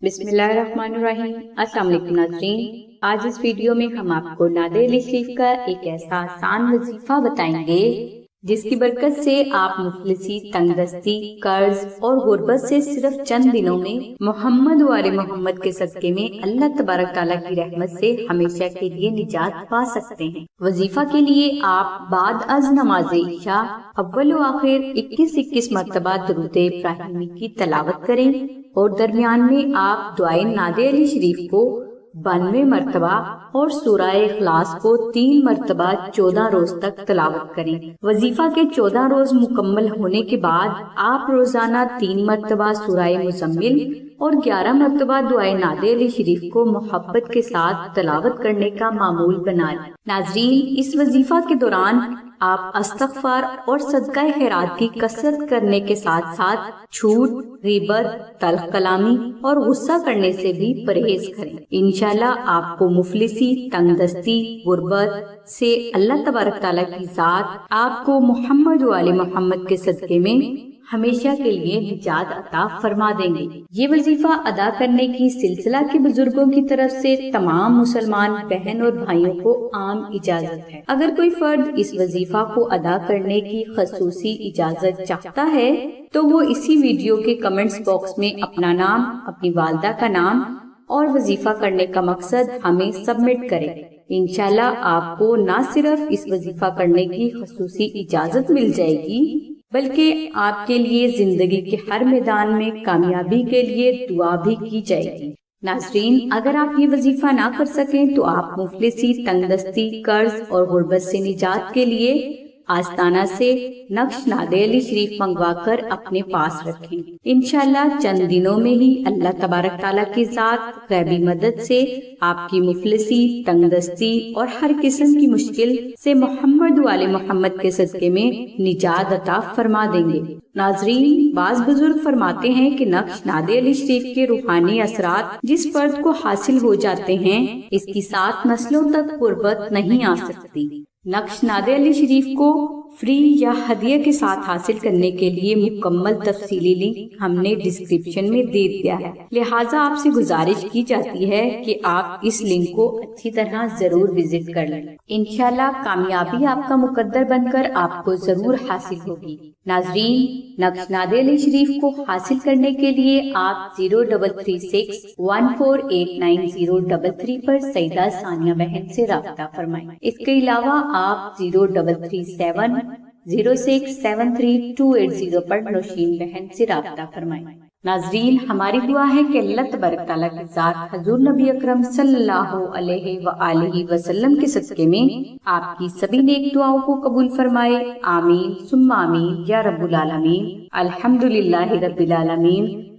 بسم اللہ الرحمن الرحیم۔ السلام علیکم ناظرین، آج اس ویڈیو میں ہم آپ کو ناد علی شریف کا ایک ایسا آسان وظیفہ بتائیں گے جس کی برکت سے آپ مفلسی، تنگ دستی، قرض اور غربت سے صرف چند دنوں میں محمد و آل محمد کے صدقے میں اللہ تبارک تعالیٰ کی رحمت سے ہمیشہ کے لیے نجات پا سکتے ہیں۔ وظیفہ کے لیے آپ بعد از نماز عشاء اول و آخر 21 مرتبہ درود ابراہیمی کی تلاوت کریں اور درمیان میں آپ دعائے ناد علی شریف کو 92 مرتبہ اور سورہ اخلاص کو 3 مرتبہ 14 روز تک تلاوت کریں۔ وظیفہ کے 14 روز مکمل ہونے کے بعد آپ روزانہ 3 مرتبہ سورہ مزمل اور 11 مرتبہ دعائے ناد علی شریف کو محبت کے ساتھ تلاوت کرنے کا معمول بنائیں۔ ناظرین، اس وظیفہ کے دوران آپ استغفار اور صدقہ خیرات کی کثرت کرنے کے ساتھ ساتھ جھوٹ، غیبت، تلخ کلامی اور غصہ کرنے سے بھی پرہیز کریں۔ انشاءاللہ آپ کو مفلسی، تنگ دستی، غربت سے اللہ تبارک تعالیٰ کی ذات آپ کو محمد و آل محمد کے صدقے میں ہمیشہ کے لیے نجات عطا فرما دیں گے۔ یہ وظیفہ ادا کرنے کی سلسلہ کے بزرگوں کی طرف سے تمام مسلمان بہن اور بھائیوں کو عام اجازت ہے۔ اگر کوئی فرد اس وظیفہ کو ادا کرنے کی خصوصی اجازت چاہتا ہے تو وہ اسی ویڈیو کے کمنٹس باکس میں اپنا نام، اپنی والدہ کا نام اور وظیفہ کرنے کا مقصد ہمیں سبمٹ کرے۔ انشاءاللہ آپ کو نہ صرف اس وظیفہ کرنے کی خصوصی اجازت مل جائے گی بلکہ آپ کے لیے زندگی کے ہر میدان میں کامیابی کے لیے دعا بھی کی جائے گی۔ ناظرین، اگر آپ یہ وظیفہ نہ کر سکیں تو آپ مفلسی، تنگ دستی، قرض اور غربت سے نجات کے لیے آستانہ سے نقش ناد علی شریف منگوا کر اپنے پاس رکھیں۔ انشاءاللہ چند دنوں میں ہی اللہ تبارک تعالیٰ کی ذات غیبی مدد سے آپ کی مفلسی، تنگ دستی اور ہر قسم کی مشکل سے محمد و آل محمد کے صدقے میں نجات عطا فرما دیں گے۔ ناظرین، بعض بزرگ فرماتے ہیں کہ نقش ناد علی شریف کے روحانی اثرات جس فرد کو حاصل ہو جاتے ہیں اس کی 7 نسلوں تک غربت نہیں آ سکتی۔ نقش ناد علی شریف کو فری یا ہدیہ کے ساتھ حاصل کرنے کے لیے مکمل تفصیلی لنک ہم نے ڈسکرپشن میں دے دیا ہے، لہٰذا آپ سے گزارش کی جاتی ہے کہ آپ اس لنک کو اچھی طرح ضرور وزٹ کر لیں۔ انشاءاللہ کامیابی آپ کا مقدر بن کر آپ کو ضرور حاصل ہوگی۔ ناظرین، نقش ناد علی شریف کو حاصل کرنے کے لیے آپ 0336 148933 پر سیدہ ثانیہ بہن سے رابطہ فرمائیں۔ اس کے علاوہ آپ 0337 0673 پر نوشین بہن سے رابطہ فرمائیں۔ ناظرین، ہماری دعا ہے کہ اللہ تبارک تعالیٰ کی ذات حضور نبی اکرم صلی اللہ علیہ وآلہ وسلم کے صدقے میں آپ کی سبھی نیک دعاؤں کو قبول فرمائے۔ آمین ثم آمین یا رب العالمین۔ الحمدللہ رب العالمین۔